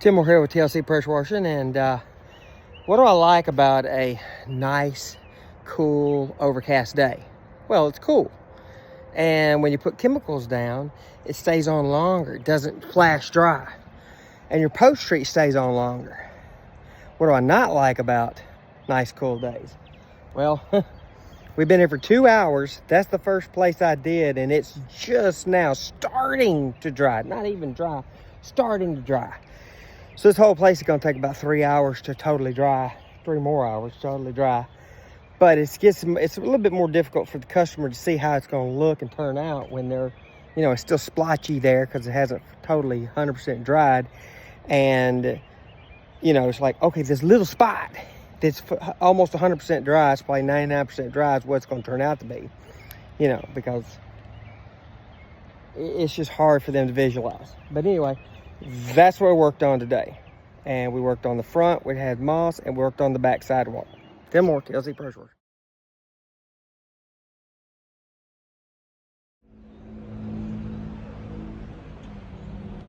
Tim Moore here with TLC Pressure Washing, and what do I like about a nice, cool, overcast day? Well, it's cool. And when you put chemicals down, it stays on longer. It doesn't flash dry. And your post treat stays on longer. What do I not like about nice, cool days? Well, we've been here for 2 hours. That's the first place I did, and it's just now starting to dry. Not even dry, starting to dry. So this whole place is going to take about 3 hours to totally dry. 3 more hours to totally dry. But it's a little bit more difficult for the customer to see how it's going to look and turn out when they're, it's still splotchy there because it hasn't totally 100% dried. And, it's like, okay, this little spot that's almost 100% dry, it's probably 99% dry is what it's going to turn out to be. Because it's just hard for them to visualize. But anyway, that's what we worked on today. And we worked on the front, we had moss, and we worked on the back sidewalk. Tim Moore, TLC Pressure Washing.